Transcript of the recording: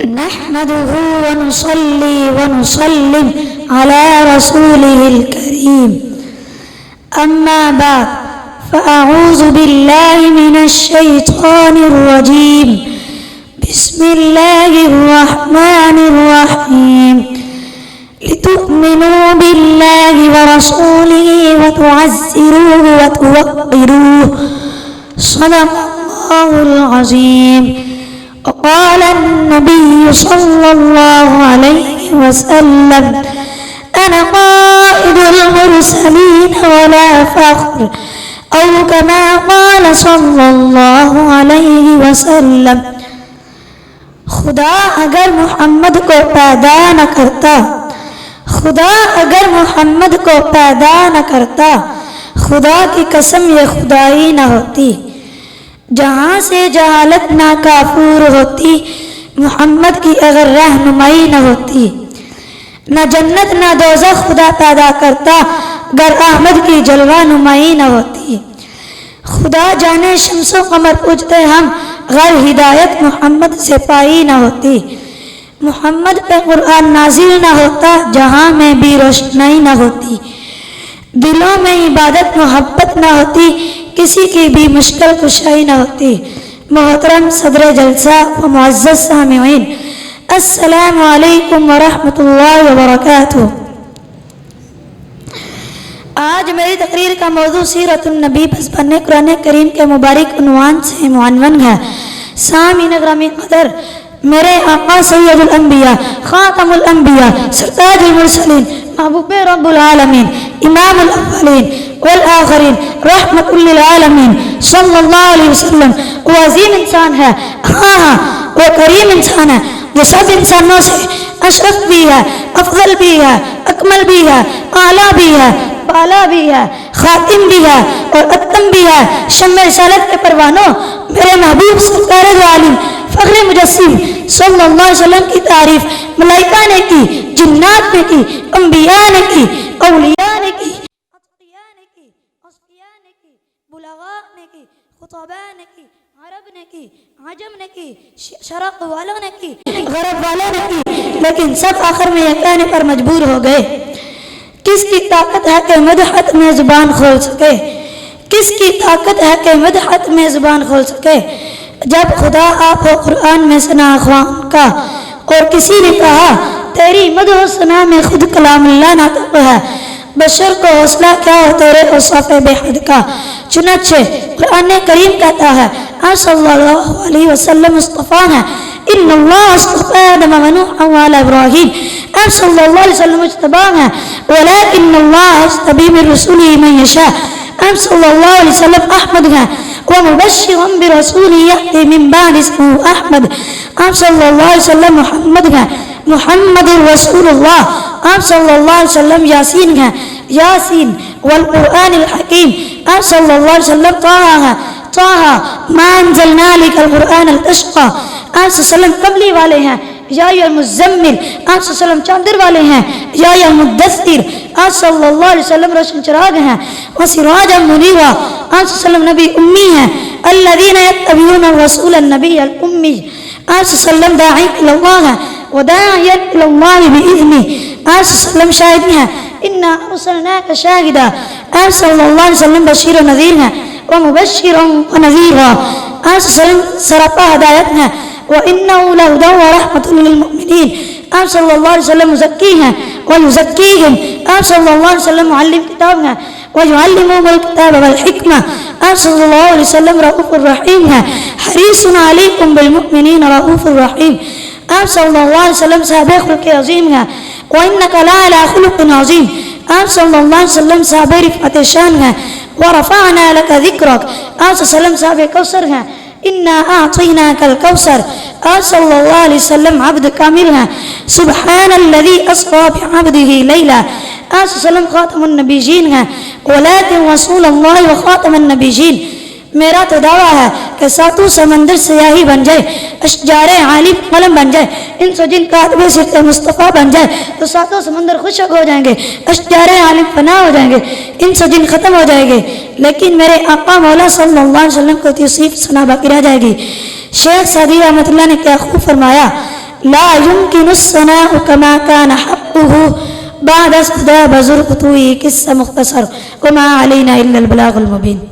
नहमदुहु व नुसल्ली व नुसल्लिम अला रसूलिहिल करीम। अम्मा बाद फ़अऊज़ु बिल्लाहि मिनश शैतानिर रजीम। बिस्मिल्लाहिर रहमानिर रहीम। लितुअ्मिनू बिल्लाहि व रसूलिहि व तुअज़्ज़िरूहु व तुवक़्क़िरूहु। सदक़ल्लाहुल अज़ीम। क़ाल अन्नबिय्यु सल्लल्लाहु अलैहि वसल्लम अना क़ाइदुल मुरसलीन वला फ़ख्र औ कमा क़ाल सल्लल्लाहु अलैहि वसल्लम। खुदा अगर मोहम्मद को पैदा न करता, खुदा अगर मोहम्मद को पैदा न करता, खुदा की कसम ये खुदाई न होती। जहाँ से जहालत नाकाफूर होती, मोहम्मद की अगर रहनुमाई न होती। न जन्नत न दोज़ख खुदा पैदा करता, गर अहमद की जलवा नुमाई न होती। खुदा जाने शम्सो कमर पूजते हम, गर हिदायत मोहम्मद से पाई न होती। मोहम्मद पे कुरान नाजिल न होता, जहाँ में भी रोशनाई न होती। दिलों में इबादत मोहब्बत न होती, किसी की भी मुश्किल कुशाई न होती। मोहतरम सदर जलसा व मुअज़्ज़ज़ सामिईन, अस्सलामु अलैकुम व रहमतुल्लाहि व बरकातुहू। आज मेरी तकरीर का मौजू सीरतुन नबी पसपन्ने कुरान करीम के मुबारक उन्वान से मुअन्वन है। सामीन ग्रामी कदर, मेरे आका सैयदुल अंबिया खातमुल अंबिया सरताजुल मुरसलीन महबूबे रब्बुल आलमीन इमामुल अव्वलीन वल आखिरीन रहमतुल लिल आलमीन सल्लल्लाहु अलैहि वसल्लम वो अजीम इंसान है। हाँ, वो करीम इंसान है जो सब इंसानों से अशरफ भी है, अफजल भी है, अकमल भी है, आला भी है, बाला भी है, खातिम भी है और अत्तम भी है। शम्मे रिसालत के परवानों, मेरे महबूब सरकार दो आलिम फ़ख्र मुजस्सिम सल्लल्लाहु अलैहि वसल्लम की तारीफ मलाइका ने की, जिन्नात ने की, अंबिया ने की, औलिया ने की, अत्किया ने की, अस्किया ने की, बुलगा ने की, खुतबा ने की, अरब ने की, अजम ने की, शरक़ वालों ने की, गरब वालों ने की, लेकिन सब आखिर में यह कहने पर मजबूर हो गए, किसकी ताकत है कि मदहत में जुबान खोल सके, किसकी ताकत है कि मदहत में जुबान खोल सके। जब खुदा आप हो कुरान में सना ख्वान का, और किसी ने कहा तेरी मदह सना में खुद कलामुल्लाह नातक़ है, बशर को हौसला क्या हो तेरे औसाफ़ बेहद का। चुनाचे कुरान करीम कहता है आप सल्लल्लाहु अलैहि वसल्लम मुस्तफ़ा हैं। इन्नल्लाह अस्तफ़ा आदम व नूह व आला इब्राहीम। आप सल्लल्लाहु अलैहि वसल्लम मुज्तबा हैं, वलाकिन्नल्लाह यज्तबी मिन रसूलिही मन यशा। आप सल्लल्लाहु अलैहि वसल्लम अहमद हैं व मुबश्शिरन बिरसूलिन यअती मिन बअदि इस्मुहु अहमद। आप सल्लल्लाहु अलैहि वसल्लम मुहम्मद हैं, मुहम्मदुर रसूलुल्लाह। आप सल्लल्लाहु अलैहि वसल्लम यासीन हैं, यासीन वल कुरआनिल हकीम। आप सल्लल्लाहु अलैहि वसल्लम ताहा हैं, ताहा मा अंज़लना अलैकल कुरआन तशक़ा। आप सल्लल्लाहु कबली वाले हैं, या मुज़म्मिल। आप सल्लल्लाहु चादर वाले हैं, या मुद्दस्सिर। आप सल्लल्लाहु अलैहि वसल्लम रोशन चिराग हैं, व सिराजम मुनीरा। आप सल्लल्लाहु नबी उम्मी हैं, अल्लज़ीना यत्तबिऊन रसूलन नबिय्यल उम्मी। आप सल्लल्लाहु दाई इलल्लाह हैं व दाइयन इलल्लाह बिइज़्निही। आप सल्लल्लाहु शाहिद हैं, इन्ना अरसलनाका शाहिदा। आप सल्लल्लाहु अलैहि वसल्लम बशीर व नज़ीर हैं व मुबश्शिरन व नज़ीरा। आप सल्लल्लाहु सरापा हिदायत हैं व इन्नहु लहुदन व रहमतुल लिल मुमिनीन। आप सल्लल्लाहु अलैहि वसल्लम मुज़क्की हैं व युज़क्कीहिम। आप सल्लल्लाहु अलैहि वसल्लम मुअल्लिम किताब हैं व युअल्लिमुहुमुल किताब वल हिकमा। आप सल्लल्लाहु अलैहि वसल्लम रऊफ़ुर रहीम हैं, हरीसुन अलैकुम बिल मुमिनीन रऊफ़ुर रहीम। आप सल्लल्लाहु अलैहि वसल्लम साहिब खुल्क़ अज़ीम हैं व इन्नका लअला खुलुक़िन अज़ीम। आप सल्लल्लाहु अलैहि वसल्लम साहिब रिफ़अत शान हैं व रफ़अना लका ज़िक्रक। आप सल्लल्लाहु साहिब कौसर हैं, इन्ना आतैनाकल कौसर। आप सल्लल्लाहु अलैहि वसल्लम अब्द कामिल हैं, सुब्हानल्लज़ी अस्रा बिअब्दिही लैला। आप सल्लल्लाहु खातमुन नबिय्यीन हैं, वलाकिन रसूलुल्लाह व खातमुन नबिय्यीन। मेरा तो दावा है कि सातों समंदर स्याही बन जाए, अशजारे आलिम कलम बन जाए, इन सो जिन कातबे सिर्फ मुस्तफ़ा बन जाए तो सातों समंदर खुशक हो जाएंगे, अशजारे आलिम फना हो जाएंगे, इन सो जिन खत्म हो जाएंगे। लेकिन मेरे आका मौला सल्लल्लाहु अलैहि वसल्लम को तौसीफ सना बाकी रह जाएगी। शेख सादी रहमतुल्लाह ने क्या खूब फरमाया, ला युमकिनुस सनाउ कमा कान हक़्क़ुहु बाद सदा बजुर्ग तू। ये किस्सा मुख्तसर वमा अलैना इल्लल बलागुल मुबीन।